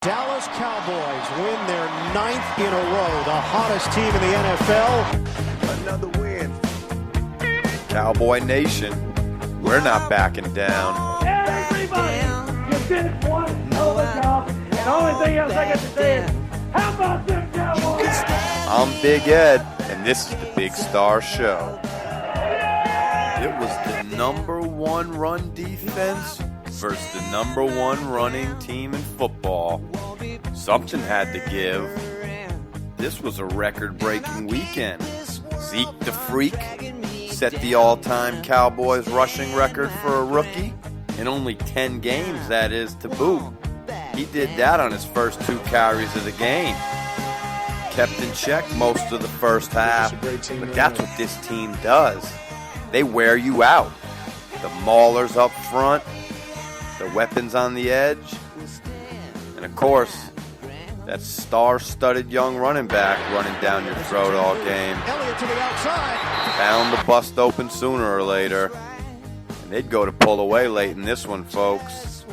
Dallas Cowboys win their 9th in a row, the hottest team in the NFL. Another win. Cowboy Nation, we're not backing down. Everybody, you did one hell of a job. And the only thing else I got to say is, how about them Cowboys? I'm Big Ed, and this is the Big Star Show. It was the number one run defense versus the number one running team in football. Something had to give. This was a record-breaking weekend. Zeke the Freak set the all-time Cowboys rushing record for a rookie in only 10 games, that is, to boot. He did that on his first 2 carries of the game. Kept in check most of the first half, but that's what this team does. They wear you out. The maulers up front, the weapons on the edge, and of course, that star-studded young running back running down your throat all game. Elliott to the outside. Bound to bust open sooner or later. And they'd go to pull away late in this one, folks.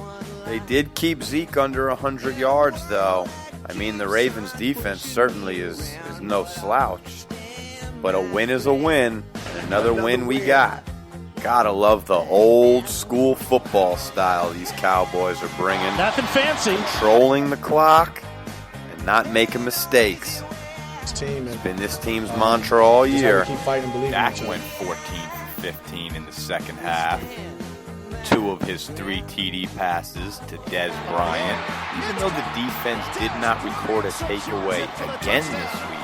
They did keep Zeke under 100 yards, though. I mean, the Ravens' defense certainly is no slouch. But a win is a win, and another win we got. Gotta love the old school football style these Cowboys are bringing. Nothing fancy. Controlling the clock and not making mistakes. It's been this team's mantra all year. Dak went 14 for 15 in the second half. 2 of his 3 TD passes to Dez Bryant. Even though the defense did not record a takeaway again this week,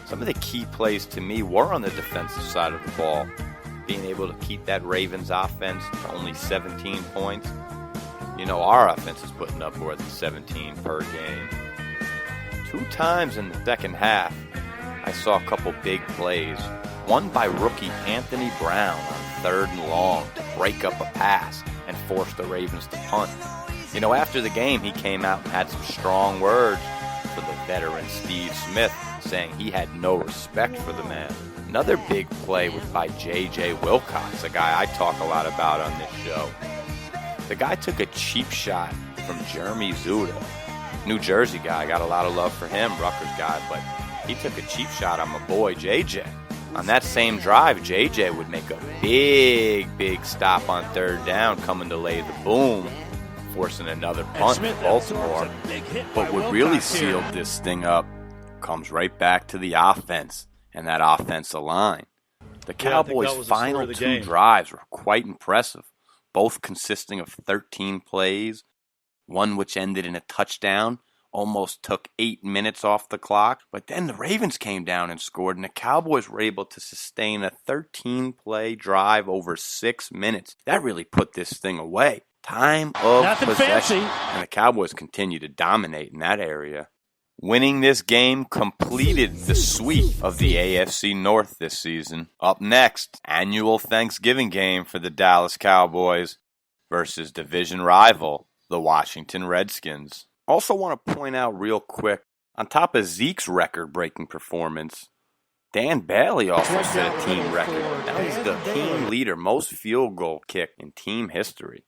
some of the key plays to me were on the defensive side of the ball. Being able to keep that Ravens offense to only 17 points. You know, our offense is putting up more than 17 per game. 2 times in the second half, I saw a couple big plays. One by rookie Anthony Brown on 3rd and long to break up a pass and force the Ravens to punt. You know, after the game, he came out and had some strong words for the veteran Steve Smith, saying he had no respect for the man. Another big play was by J.J. Wilcox, a guy I talk a lot about on this show. The guy took a cheap shot from Jeremy Zuda. New Jersey guy, got a lot of love for him, Rutgers guy, but he took a cheap shot on my boy J.J. On that same drive, J.J. would make a big stop on 3rd down, coming to lay the boom, forcing another punt for Baltimore. But what really sealed this thing up comes right back to the offense and that offensive line. The Cowboys' final 2 drives were quite impressive, both consisting of 13 plays, one which ended in a touchdown, almost took 8 minutes off the clock. But then the Ravens came down and scored, and the Cowboys were able to sustain a 13-play drive over 6 minutes. That really put this thing away. Time of Nothing possession. fancy. And the Cowboys continue to dominate in that area. Winning this game completed the sweep of the AFC North this season. Up next, annual Thanksgiving game for the Dallas Cowboys versus division rival, the Washington Redskins. Also want to point out real quick, on top of Zeke's record-breaking performance, Dan Bailey also set a team record. Now he's the team leader, most field goal kick in team history.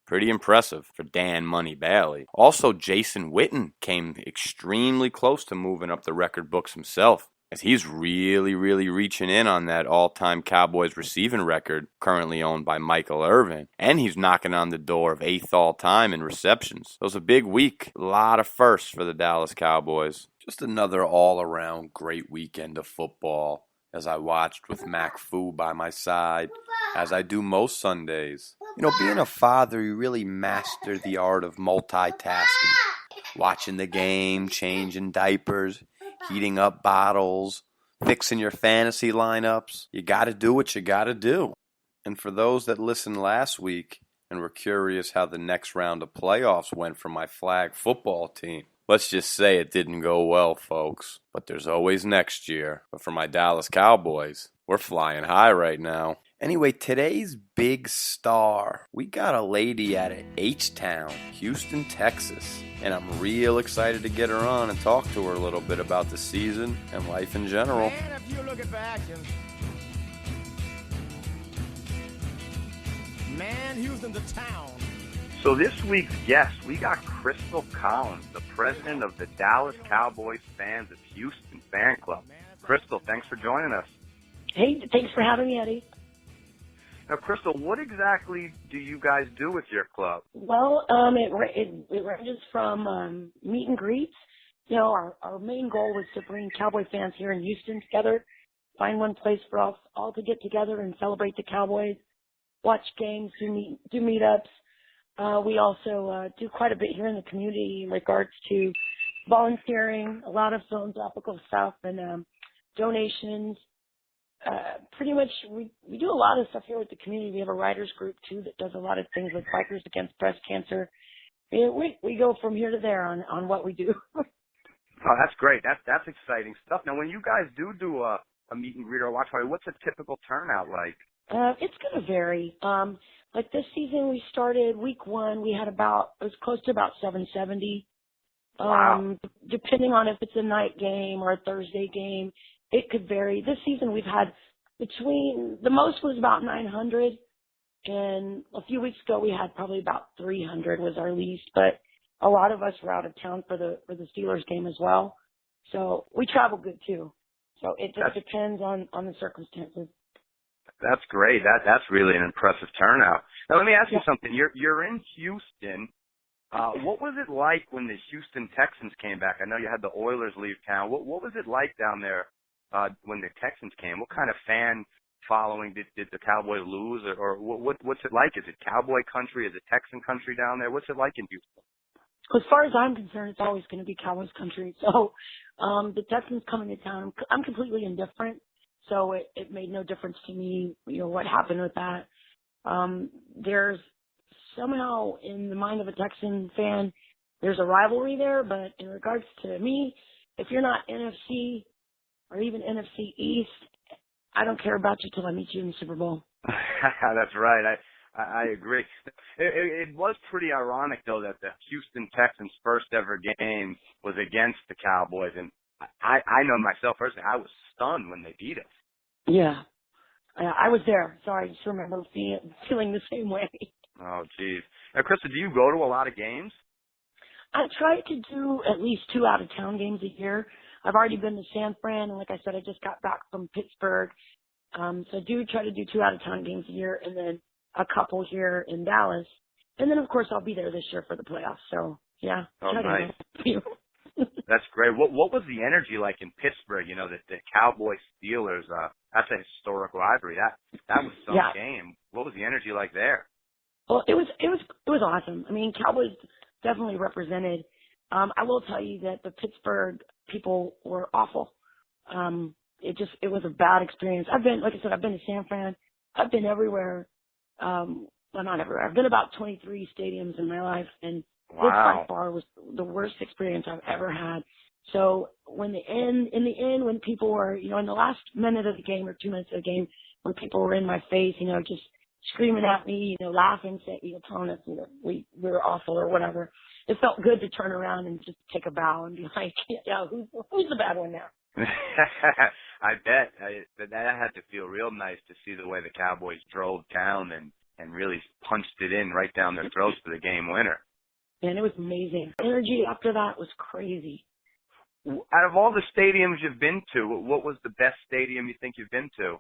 Pretty impressive for Dan Money Bailey. Also, Jason Witten came extremely close to moving up the record books himself, as he's really reaching in on that all-time Cowboys receiving record currently owned by Michael Irvin. And he's knocking on the door of 8th all-time in receptions. It was a big week. A lot of firsts for the Dallas Cowboys. Just another all-around great weekend of football as I watched with Mac Fu by my side, as I do most Sundays. You know, being a father, you really master the art of multitasking. Watching the game, changing diapers, heating up bottles, fixing your fantasy lineups. You got to do what you got to do. And for those that listened last week and were curious how the next round of playoffs went for my flag football team, let's just say it didn't go well, folks. But there's always next year. But for my Dallas Cowboys, we're flying high right now. Anyway, today's big star, we got a lady out of H-Town, Houston, Texas. And I'm real excited to get her on and talk to her a little bit about the season and life in general. And if you look back and man, Houston, the town So this week's guest, we got Crystal Collins, the president of the Dallas Cowboys Fans of Houston Fan Club. Crystal, thanks for joining us. Hey, thanks for having me, Eddie. Now, Crystal, what exactly do you guys do with your club? Well, it ranges from meet and greets. You know, our main goal was to bring Cowboy fans here in Houston together, find one place for us all to get together and celebrate the Cowboys, watch games, do meetups. We also do quite a bit here in the community in regards to volunteering, a lot of philanthropical stuff, and donations. Pretty much, we do a lot of stuff here with the community. We have a writers group, too, that does a lot of things with Bikers Against Breast Cancer. We go from here to there on what we do. Oh, that's great. That's exciting stuff. Now, when you guys do a meet and greet or a watch party, what's a typical turnout like? It's going to vary. Like this season, we started week 1. We had it was close to about 770. Wow. Depending on if it's a night game or a Thursday game, it could vary. This season, we've had the most was about 900. And a few weeks ago, we had probably about 300 was our least. But a lot of us were out of town for the Steelers game as well. So we travel good, too. So it just depends on the circumstances. That's great. That's really an impressive turnout. Now, let me ask you something. You're in Houston. What was it like when the Houston Texans came back? I know you had the Oilers leave town. What was it like down there when the Texans came? What kind of fan following did the Cowboys lose, or what's it like? Is it Cowboy country? Is it Texan country down there? What's it like in Houston? As far as I'm concerned, it's always going to be Cowboys country. So the Texans coming to town, I'm completely indifferent. So it made no difference to me, you know, what happened with that. There's somehow in the mind of a Texan fan, there's a rivalry there. But in regards to me, if you're not NFC or even NFC East, I don't care about you till I meet you in the Super Bowl. That's right. I agree. It was pretty ironic, though, that the Houston Texans' first ever game was against the Cowboys. And I know myself personally, I was stunned when they beat us. Yeah. I was there, so I just remember feeling the same way. Oh, geez. Now, Krista, do you go to a lot of games? I try to do at least 2 out-of-town games a year. I've already been to San Fran, and like I said, I just got back from Pittsburgh. So I do try to do 2 out-of-town games a year, and then a couple here in Dallas. And then, of course, I'll be there this year for the playoffs. So, yeah. Oh, nice. That's great. What was the energy like in Pittsburgh? You know, the Cowboys Steelers. That's a historic rivalry. That was some game. What was the energy like there? Well, it was awesome. I mean, Cowboys definitely represented. I will tell you that the Pittsburgh people were awful. It was a bad experience. I've been to San Fran. I've been everywhere. Well, not everywhere. I've been about 23 stadiums in my life, and this by far was the worst experience I've ever had. So in the end, when people were, you know, in the last minute of the game or 2 minutes of the game, when people were in my face, you know, just screaming at me, you know, laughing, saying, you know, telling us, you know, we were awful or whatever, it felt good to turn around and just take a bow and be like, yeah, who's the bad one now? I bet that had to feel real nice to see the way the Cowboys drove down and really punched it in right down their throats for the game winner. And it was amazing. Energy after that was crazy. Out of all the stadiums you've been to, what was the best stadium you think you've been to?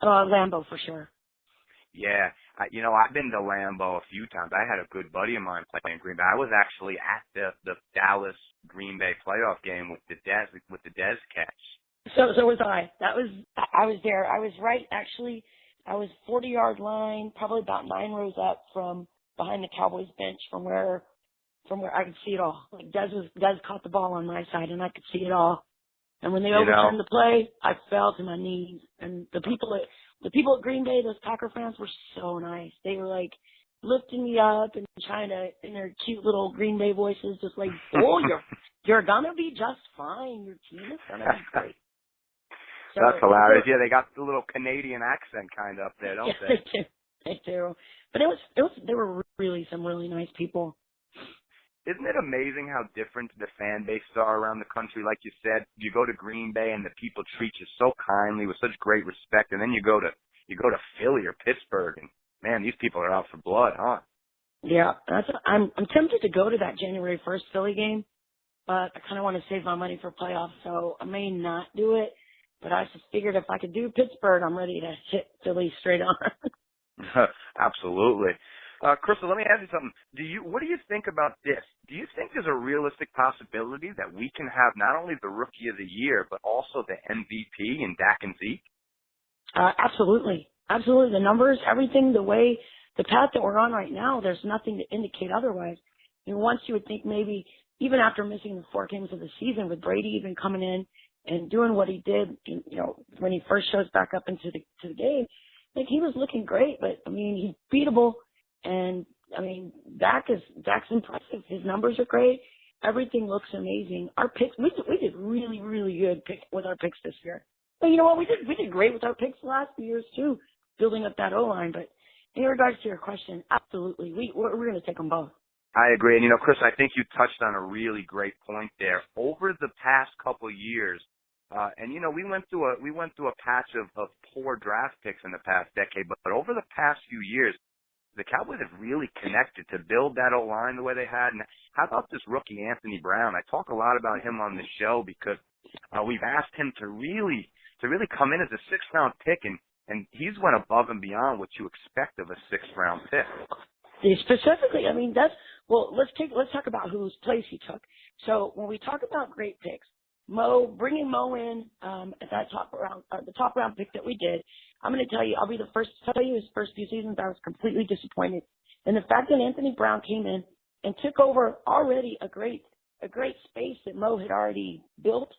Lambeau for sure. Yeah, I've been to Lambeau a few times. I had a good buddy of mine playing Green Bay. I was actually at the Dallas Green Bay playoff game with the Dez catch. So was I. I was there. I was right. Actually, I was 40-yard line, probably about 9 rows up from behind the Cowboys bench, from where I could see it all. Like Dez caught the ball on my side, and I could see it all. And when they overturned the play, I fell to my knees. And the people at Green Bay, those Packer fans, were so nice. They were like lifting me up and trying to, in their cute little Green Bay voices, just like, "Oh, you're gonna be just fine. Your team is gonna be great." So, that's hilarious. Yeah, they got the little Canadian accent kind of up there, don't they? They do. But they were really some really nice people. Isn't it amazing how different the fan bases are around the country? Like you said, you go to Green Bay and the people treat you so kindly with such great respect, and then you go to Philly or Pittsburgh, and man, these people are out for blood, huh? Yeah, I'm tempted to go to that January 1st Philly game, but I kind of want to save my money for playoffs, so I may not do it. But I just figured if I could do Pittsburgh, I'm ready to hit Philly straight on. Absolutely. Crystal, let me ask you something. What do you think about this? Do you think there's a realistic possibility that we can have not only the Rookie of the Year, but also the MVP in Dak and Zeke? Absolutely. Absolutely. The numbers, everything, the path that we're on right now, there's nothing to indicate otherwise. Once you would think maybe, even after missing the 4 games of the season, with Brady even coming in and doing what he did, when he first shows back up into the game, like he was looking great, but he's beatable. And Dak's impressive. His numbers are great. Everything looks amazing. Our picks, we did really, really good with our picks this year. But you know what? We did great with our picks the last few years too, building up that O-line. But in regards to your question, absolutely, we're going to take them both. I agree. And Chris, I think you touched on a really great point there. Over the past couple of years, we went through a patch of poor draft picks in the past decade, but over the past few years, the Cowboys have really connected to build that O-line the way they had. And how about this rookie, Anthony Brown? I talk a lot about him on the show because we've asked him to really come in as a 6th-round pick, and he's went above and beyond what you expect of a 6th-round pick. Specifically, let's talk about whose place he took. So when we talk about great picks, bringing Mo in at that the top round pick that we did, I'm going to tell you, I'll be the first to tell you his first few seasons I was completely disappointed. And the fact that Anthony Brown came in and took over already a great space that Mo had already built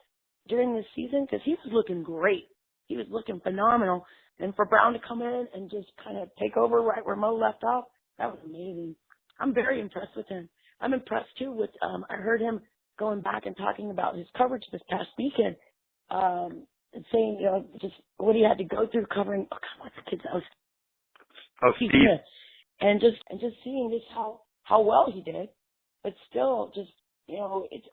during this season, because he was looking great. He was looking phenomenal. And for Brown to come in and just kind of take over right where Mo left off, that was amazing. I'm very impressed with him. I'm impressed too with, I heard him going back and talking about his coverage this past weekend, and saying, just what he had to go through covering, what's the kid's house? Steve. And just seeing just how well he did, but still just,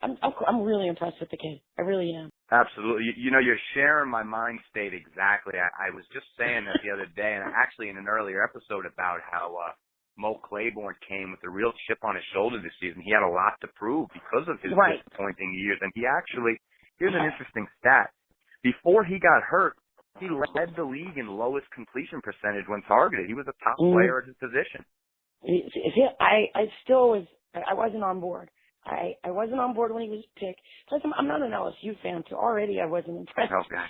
I'm really impressed with the kid. I really am. Absolutely. You're sharing my mind state exactly. I was just saying that the other day, and actually in an earlier episode about how Mo Claiborne came with a real chip on his shoulder this season. He had a lot to prove because of his disappointing years. And he actually, here's an interesting stat. Before he got hurt, he led the league in lowest completion percentage when targeted. He was a top player at his position. I wasn't on board. I wasn't on board when he was picked. Plus, I'm not an LSU fan, so already I wasn't impressed. Oh, gosh.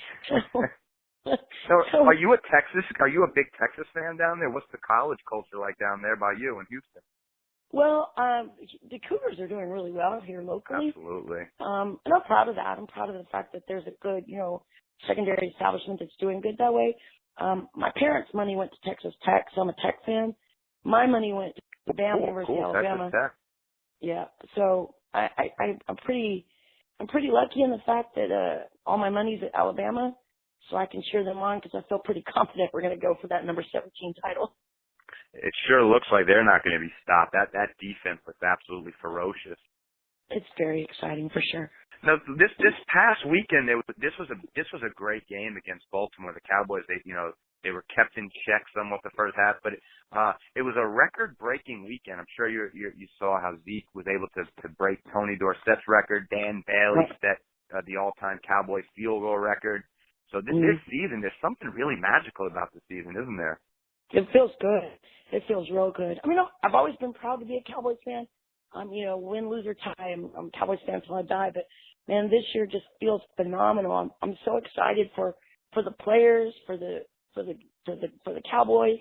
So are you a big Texas fan down there? What's the college culture like down there by you in Houston? Well, the Cougars are doing really well here locally. Absolutely. And I'm proud of that. I'm proud of the fact that there's a good, secondary establishment that's doing good that way. My parents' money went to Texas Tech, so I'm a Tech fan. My money went to Alabama, University of Alabama. Texas Tech. Yeah. So I'm pretty lucky in the fact that all my money's at Alabama, so I can cheer them on because I feel pretty confident we're going to go for that number 17 title. It sure looks like they're not going to be stopped. That defense looks absolutely ferocious. It's very exciting for sure. Now, this past weekend, this was a great game against Baltimore. The Cowboys, they were kept in check somewhat the first half, but it was a record-breaking weekend. I'm sure you saw how Zeke was able to break Tony Dorsett's record. Dan Bailey set the all-time Cowboys field goal record. So this season, there's something really magical about the season, isn't there? It feels good. It feels real good. I've always been proud to be a Cowboys fan. Win, lose, or tie, I'm a Cowboys fan until I die. But man, this year just feels phenomenal. I'm so excited for the players, for the Cowboys.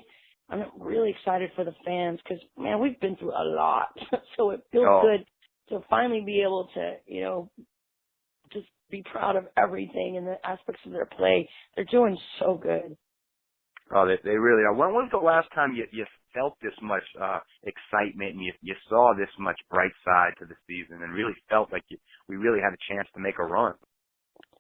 I'm really excited for the fans because man, we've been through a lot. So it feels good to finally be able to, just be proud of everything and the aspects of their play. They're doing so good. Oh, they really are. When was the last time you felt this much excitement and you saw this much bright side to the season and really felt like we really had a chance to make a run?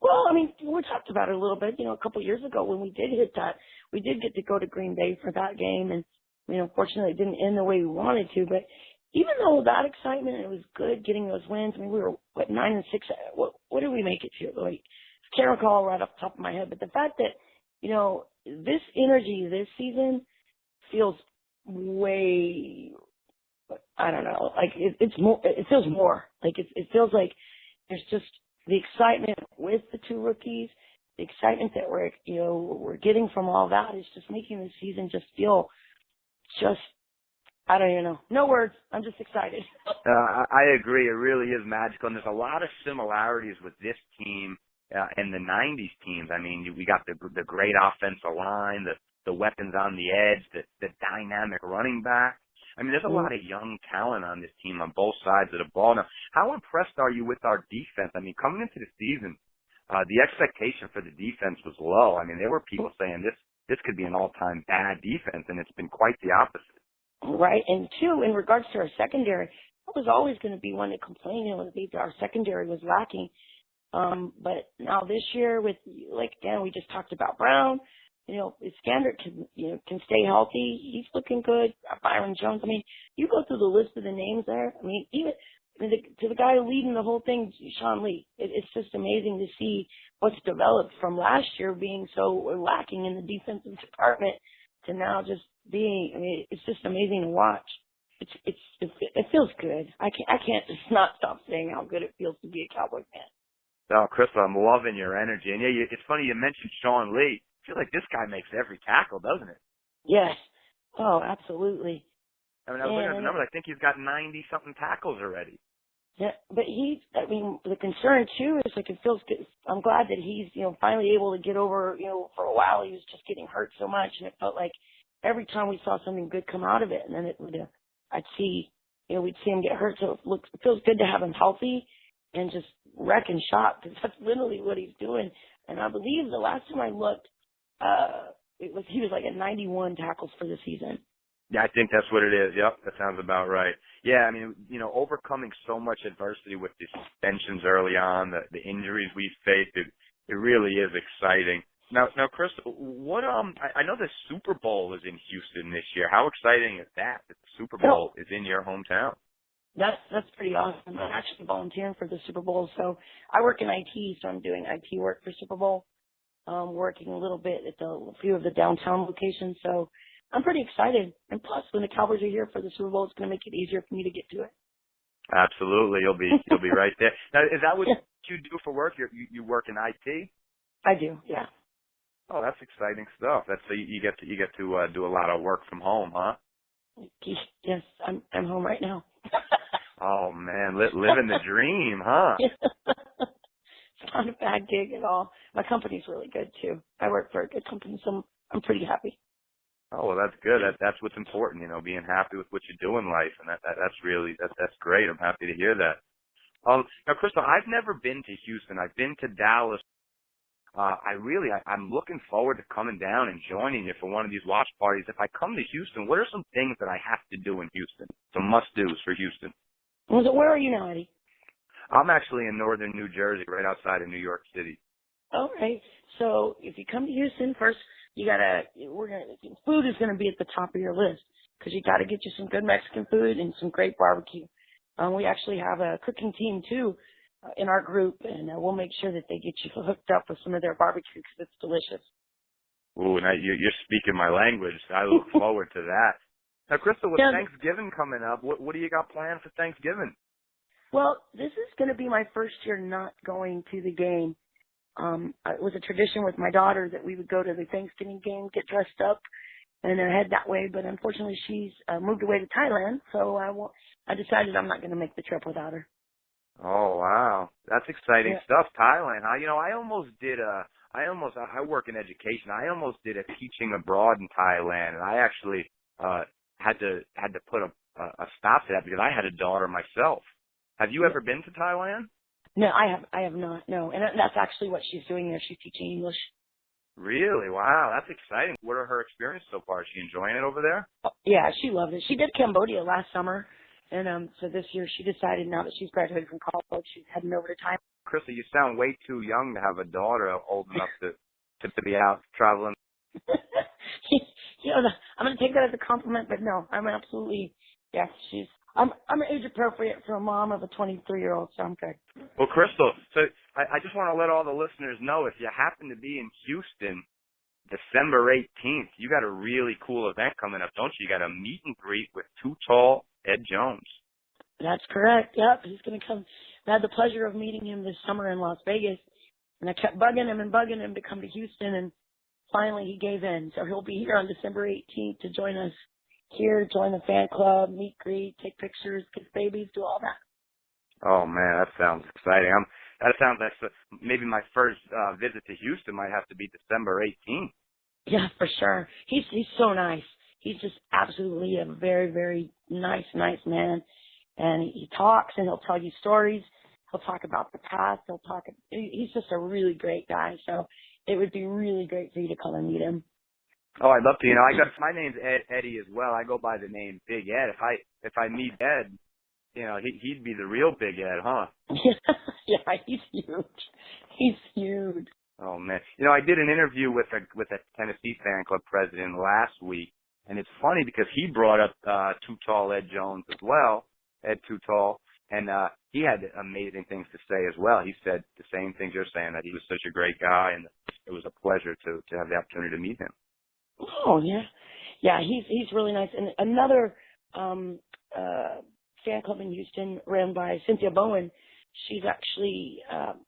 Well, we talked about it a little bit, a couple of years ago when we did hit that. We did get to go to Green Bay for that game, and, unfortunately it didn't end the way we wanted to. But even though that excitement, it was good getting those wins. We were, 9-6? What did we make it to? I can't recall right off the top of my head. But the fact that, this energy this season feels way I don't know, like it's more, it feels more like it feels like there's just the excitement with the two rookies, the excitement that we're getting from all that is just making the season just feel just, I don't even know. No words. I'm just excited. I agree. It really is magical, and there's a lot of similarities with this team and the '90s teams. I mean, we got the great offensive line, the weapons on the edge, the dynamic running back. I mean, there's a lot of young talent on this team on both sides of the ball. Now, how impressed are you with our defense? I mean, coming into the season, the expectation for the defense was low. I mean, there were people saying this could be an all-time bad defense, and it's been quite the opposite. Right, and two, in regards to our secondary, I was always going to be one to complain that our secondary was lacking. But now this year, with again, we just talked about Brown. If Scandrick can stay healthy, he's looking good. Byron Jones. I mean, you go through the list of the names there. I mean, to the guy leading the whole thing, Sean Lee. It's just amazing to see what's developed from last year being so lacking in the defensive department to now just being. I mean, it's just amazing to watch. It feels good. I can't just not stop saying how good it feels to be a Cowboy fan. Oh, Chris, I'm loving your energy. And yeah, it's funny you mentioned Sean Lee. I feel like this guy makes every tackle, doesn't it? Yes. Oh, absolutely. I mean, I was looking at the numbers. I think he's got 90-something tackles already. Yeah, but the concern too is it feels good. I'm glad that he's, finally able to get over, for a while he was just getting hurt so much, and it felt like every time we saw something good come out of it, and then we'd see him get hurt. So it feels good to have him healthy and just wreck and shop, because that's literally what he's doing. And I believe the last time I looked, he was like at 91 tackles for the season. Yeah, I think that's what it is. Yep, that sounds about right. Yeah, I mean, overcoming so much adversity with the suspensions early on, the injuries we've faced, it really is exciting. Now, Chris, what I know the Super Bowl is in Houston this year. How exciting is that? That the Super Bowl is in your hometown. That's pretty awesome. I'm actually volunteering for the Super Bowl, so I work in IT, so I'm doing IT work for Super Bowl. Working a little bit at a few of the downtown locations, so I'm pretty excited. And plus, when the Cowboys are here for the Super Bowl, it's going to make it easier for me to get to it. Absolutely, you'll be right there. Now, is that what you do for work? You work in IT? I do, yeah. Oh, that's exciting stuff. That's so you get to do a lot of work from home, huh? Yes, I'm home right now. Oh man, living the dream, huh? It's not a bad gig at all. My company's really good too. I work for a good company, so I'm pretty happy. Oh, well, that's good. That's what's important, being happy with what you do in life, and that's great. I'm happy to hear that. Now, Crystal, I've never been to Houston. I've been to Dallas. I'm looking forward to coming down and joining you for one of these watch parties. If I come to Houston, what are some things that I have to do in Houston? Some must-dos for Houston. So where are you now, Eddie? I'm actually in northern New Jersey, right outside of New York City. All right. So if you come to Houston, first food is gonna be at the top of your list, because you got to get you some good Mexican food and some great barbecue. We actually have a cooking team too in our group, and we'll make sure that they get you hooked up with some of their barbecue, because it's delicious. Ooh, now you're speaking my language. I look forward to that. Now, Crystal, with Thanksgiving coming up, what do you got planned for Thanksgiving? Well, this is going to be my first year not going to the game. It was a tradition with my daughter that we would go to the Thanksgiving game, get dressed up, and head that way. But unfortunately, she's moved away to Thailand, so I decided I'm not going to make the trip without her. Oh, wow. That's exciting stuff. Thailand, huh? I work in education. I almost did a teaching abroad in Thailand, and I actually had to put a stop to that because I had a daughter myself. Have you ever been to Thailand? No, I have not. No, and that's actually what she's doing there. She's teaching English. Really? Wow, that's exciting. What are her experiences so far? Is she enjoying it over there? Yeah, she loved it. She did Cambodia last summer, and so this year she decided now that she's graduated from college, she's heading over to Thailand. Krista, you sound way too young to have a daughter old enough to be out traveling. I'm going to take that as a compliment, but no, I'm absolutely, I'm age appropriate for a mom of a 23-year-old, so I'm good. Well, Crystal, so I just want to let all the listeners know, if you happen to be in Houston, December 18th. You got a really cool event coming up, don't you? You got a meet and greet with Too Tall Ed Jones. That's correct. Yep, he's going to come. I had the pleasure of meeting him this summer in Las Vegas, and I kept bugging him to come to Houston, and finally he gave in. So he'll be here on December 18th to join us here, join the fan club, meet, greet, take pictures, kiss babies, do all that. Oh man, that sounds exciting. That sounds like maybe my first visit to Houston might have to be December 18th. Yeah, for sure. He's so nice. He's just absolutely a very, very nice man. And he talks and he'll tell you stories. He'll talk about the past. He's just a really great guy. So it would be really great for you to come and meet him. Oh, I'd love to. My name's Eddie as well. I go by the name Big Ed. If I meet Ed, he'd be the real Big Ed, huh? Yeah, he's huge. He's huge. Oh man, I did an interview with a Tennessee fan club president last week, and it's funny because he brought up Too Tall Ed Jones as well, Ed Too Tall, and he had amazing things to say as well. He said the same things you're saying, that he was such a great guy, and it was a pleasure to have the opportunity to meet him. Oh yeah, he's really nice. And another fan club in Houston ran by Cynthia Bowen. She's actually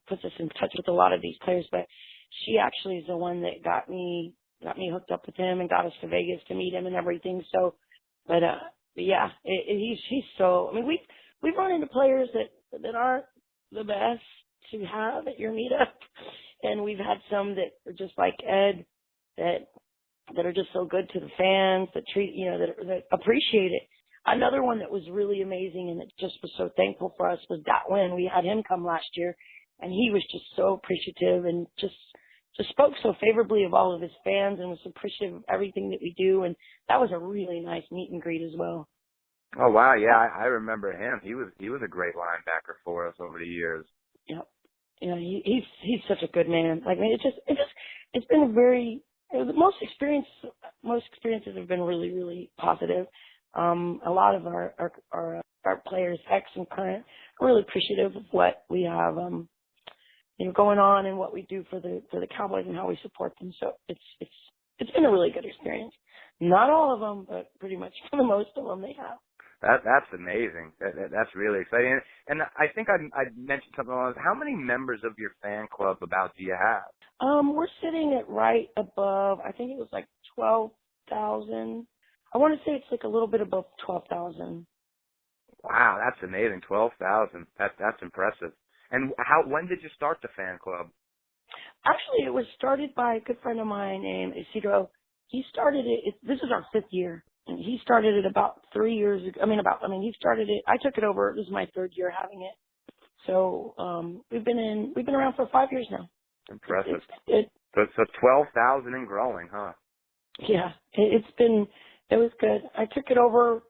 puts us in touch with a lot of these players, but she actually is the one that got me hooked up with him and got us to Vegas to meet him and everything. So, but yeah, he's so. I mean, we've run into players that aren't the best to have at your meetup, and we've had some that are just like Ed that are just so good to the fans, that treat that appreciate it. Another one that was really amazing and that just was so thankful for us was Dat Win. We had him come last year, and he was just so appreciative and just spoke so favorably of all of his fans and was appreciative of everything that we do. And that was a really nice meet and greet as well. Oh wow, yeah, I remember him. He was a great linebacker for us over the years. Yep. He's such a good man. Like, I mean, it's been a very most experiences have been really, really positive. A lot of our players, ex and current, are really appreciative of what we have, going on and what we do for the Cowboys and how we support them. So it's been a really good experience. Not all of them, but pretty much for the most of them they have. That's amazing. That's really exciting. And I think I mentioned something along. How many members of your fan club about do you have? We're sitting at right above. I think it was like 12,000. I want to say it's like a little bit above 12,000. Wow, that's amazing. 12,000. That's impressive. And when did you start the fan club? Actually, it was started by a good friend of mine named Isidro. He started it. This is our 5th year. And he started it about 3 years ago. He started it. I took it over. This is my 3rd year having it. So we've been around for 5 years now. Impressive. It's good. So 12,000 and growing, huh? Yeah, it was good. I took it over.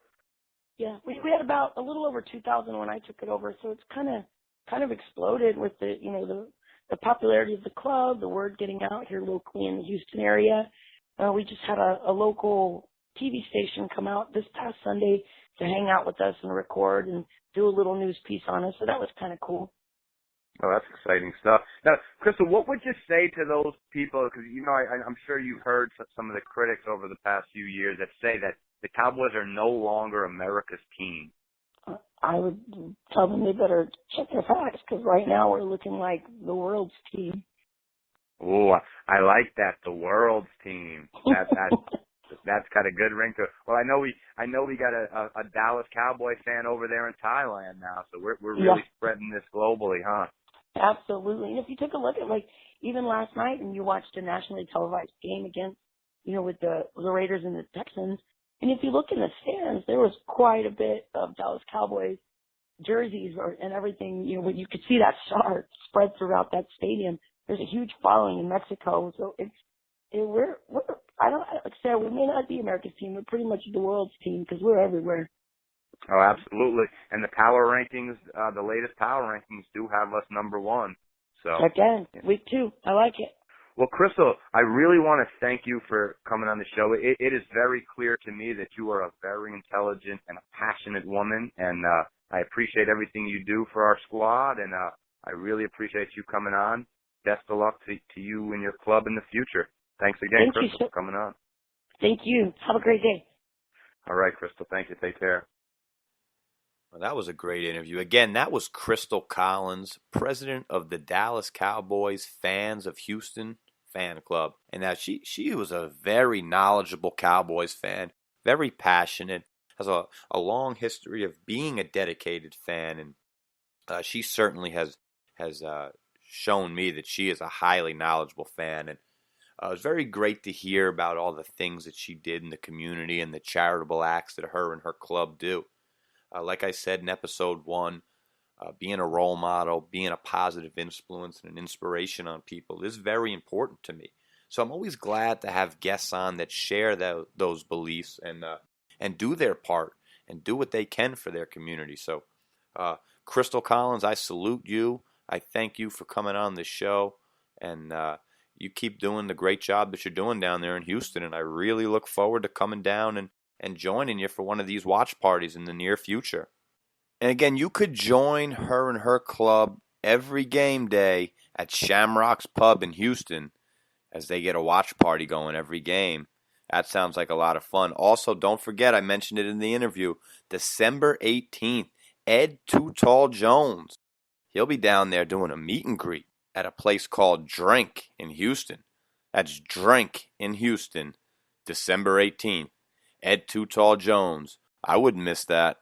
Yeah, we had about a little over 2,000 when I took it over. So it's kind of exploded with the popularity of the club, the word getting out here locally in the Houston area. We just had a local TV station come out this past Sunday to hang out with us and record and do a little news piece on us. So that was kind of cool. Oh, that's exciting stuff. Now, Crystal, what would you say to those people? Because, I'm sure you've heard some of the critics over the past few years that say that the Cowboys are no longer America's team. I would tell them they better check their facts, because right now we're looking like the world's team. Oh, I like that, the world's team. That's got a good ring to it. Well, I know we got a Dallas Cowboy fan over there in Thailand now, so we're really spreading this globally, huh? Absolutely. And if you took a look at, even last night and you watched a nationally televised game against, with the Raiders and the Texans, and if you look in the stands, there was quite a bit of Dallas Cowboys jerseys and everything. You could see that star spread throughout that stadium. There's a huge following in Mexico, so we're I don't like I said, we may not be America's team. We're pretty much the world's team because we're everywhere. Oh, absolutely. And the power rankings, the latest power rankings do have us number 1. So again, week 2. I like it. Well, Crystal, I really want to thank you for coming on the show. It is very clear to me that you are a very intelligent and a passionate woman, and I appreciate everything you do for our squad, and I really appreciate you coming on. Best of luck to you and your club in the future. Thanks again, Thank you, Crystal, for coming on. Thank you. Have a great day. All right, Crystal. Thank you. Take care. Well, that was a great interview. Again, that was Crystal Collins, president of the Dallas Cowboys Fans of Houston fan club. And now she was a very knowledgeable Cowboys fan, very passionate, has a long history of being a dedicated fan, and she certainly has shown me that she is a highly knowledgeable fan. And it was very great to hear about all the things that she did in the community and the charitable acts that her and her club do. Like I said in episode 1, being a role model, being a positive influence and an inspiration on people is very important to me. So I'm always glad to have guests on that share those beliefs and do their part and do what they can for their community. So, Crystal Collins, I salute you. I thank you for coming on the show, and you keep doing the great job that you're doing down there in Houston, and I really look forward to coming down and joining you for one of these watch parties in the near future. And again, you could join her and her club every game day at Shamrock's Pub in Houston as they get a watch party going every game. That sounds like a lot of fun. Also, don't forget, I mentioned it in the interview, December 18th, Ed Too Tall Jones. He'll be down there doing a meet and greet at a place called Drink in Houston. That's Drink in Houston, December 18th. Ed Too Tall Jones. I wouldn't miss that.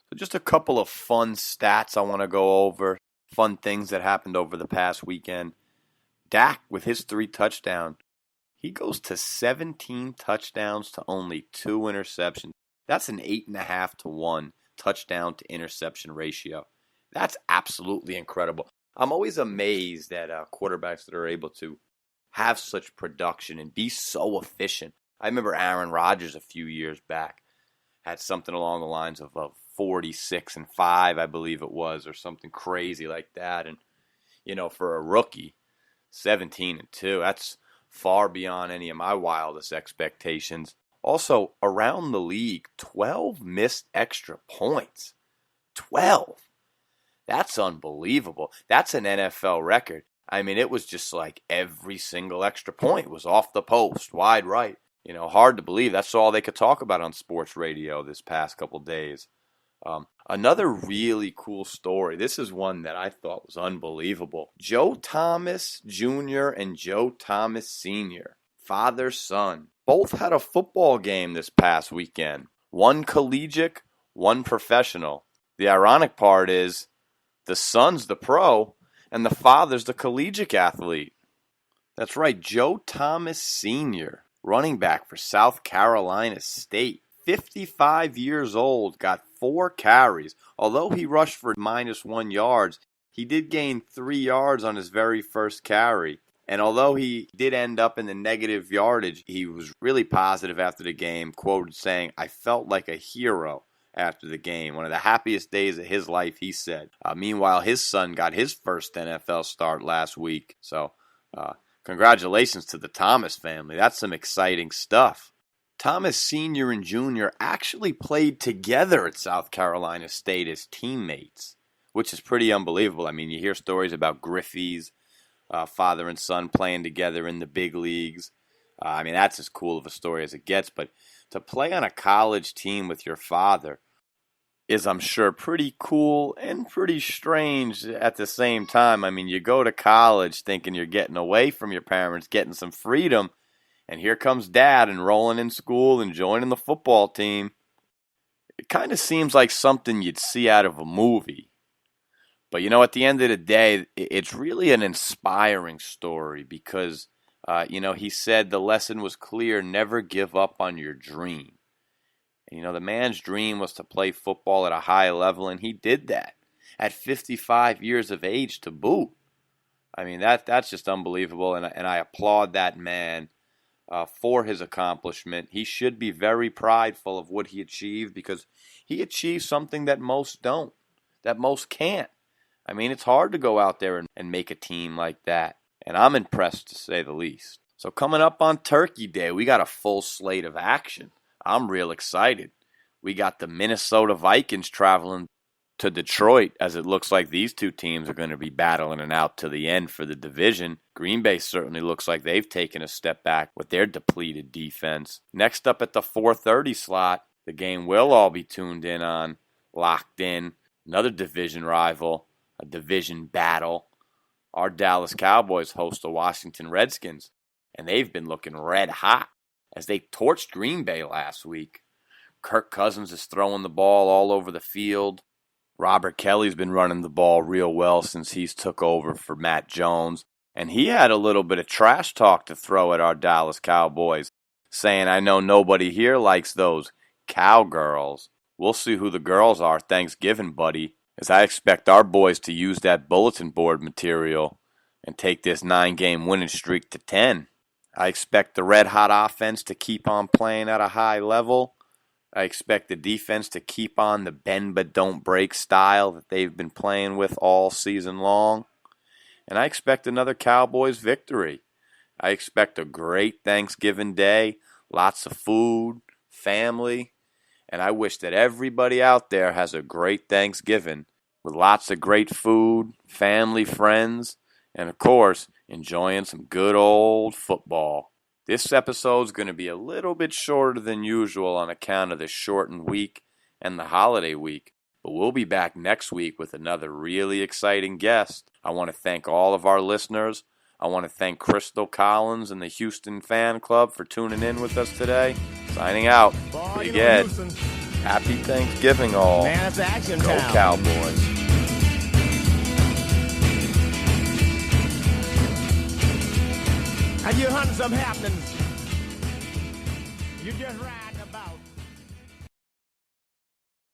So just a couple of fun stats I want to go over. Fun things that happened over the past weekend. Dak with his 3 touchdowns. He goes to 17 touchdowns to only 2 interceptions. That's an 8.5 to 1 touchdown to interception ratio. That's absolutely incredible. I'm always amazed at quarterbacks that are able to have such production and be so efficient. I remember Aaron Rodgers a few years back had something along the lines of 46-5, I believe it was, or something crazy like that. And, for a rookie, 17-2, that's far beyond any of my wildest expectations. Also, around the league, 12 missed extra points. 12. That's unbelievable. That's an NFL record. I mean, it was just like every single extra point was off the post, wide right. Hard to believe that's all they could talk about on sports radio this past couple days. Another really cool story. This is one that I thought was unbelievable. Joe Thomas Jr. and Joe Thomas Sr., father, son, both had a football game this past weekend. One collegiate, one professional. The ironic part is the son's the pro and the father's the collegiate athlete. That's right, Joe Thomas Sr., running back for South Carolina State. 55 years old, got 4 carries. Although he rushed for -1 yards, he did gain 3 yards on his very first carry. And although he did end up in the negative yardage, he was really positive after the game, quoted saying, "I felt like a hero after the game. One of the happiest days of his life," he said. Meanwhile, his son got his first NFL start last week. So, congratulations to the Thomas family. That's some exciting stuff. Thomas Sr. and Jr. actually played together at South Carolina State as teammates, which is pretty unbelievable. I mean, you hear stories about Griffey's, father and son playing together in the big leagues. I mean, that's as cool of a story as it gets. But to play on a college team with your father is, I'm sure, pretty cool and pretty strange at the same time. I mean, you go to college thinking you're getting away from your parents, getting some freedom, and here comes dad enrolling in school and joining the football team. It kind of seems like something you'd see out of a movie. But, at the end of the day, it's really an inspiring story because, he said the lesson was clear: never give up on your dream. And, the man's dream was to play football at a high level, and he did that at 55 years of age to boot. I mean, that's just unbelievable, and I applaud that man for his accomplishment. He should be very prideful of what he achieved because he achieved something that most don't, that most can't. I mean, it's hard to go out there and make a team like that, and I'm impressed to say the least. So coming up on Turkey Day, we got a full slate of action. I'm real excited. We got the Minnesota Vikings traveling to Detroit, as it looks like these two teams are going to be battling it out to the end for the division. Green Bay certainly looks like they've taken a step back with their depleted defense. Next up at the 4:30 slot, the game we'll all be tuned in on, locked in, another division rival, a division battle. Our Dallas Cowboys host the Washington Redskins, and they've been looking red hot as they torched Green Bay last week. Kirk Cousins is throwing the ball all over the field. Robert Kelly's been running the ball real well since he's took over for Matt Jones. And he had a little bit of trash talk to throw at our Dallas Cowboys, saying, I know nobody here likes those cowgirls. We'll see who the girls are Thanksgiving, buddy, as I expect our boys to use that bulletin board material and take this 9-game winning streak to 10. I expect the red-hot offense to keep on playing at a high level. I expect the defense to keep on the bend-but-don't-break style that they've been playing with all season long. And I expect another Cowboys victory. I expect a great Thanksgiving day, lots of food, family, and I wish that everybody out there has a great Thanksgiving with lots of great food, family, friends, and of course, enjoying some good old football. This episode's going to be a little bit shorter than usual on account of the shortened week and the holiday week, but we'll be back next week with another really exciting guest. I want to thank all of our listeners. I want to thank Crystal Collins and the Houston Fan Club for tuning in with us today. Signing out. Big Ed. Happy Thanksgiving, all. Man, it's action Go time. Cowboys. And you're hunting some happenings. You just ride.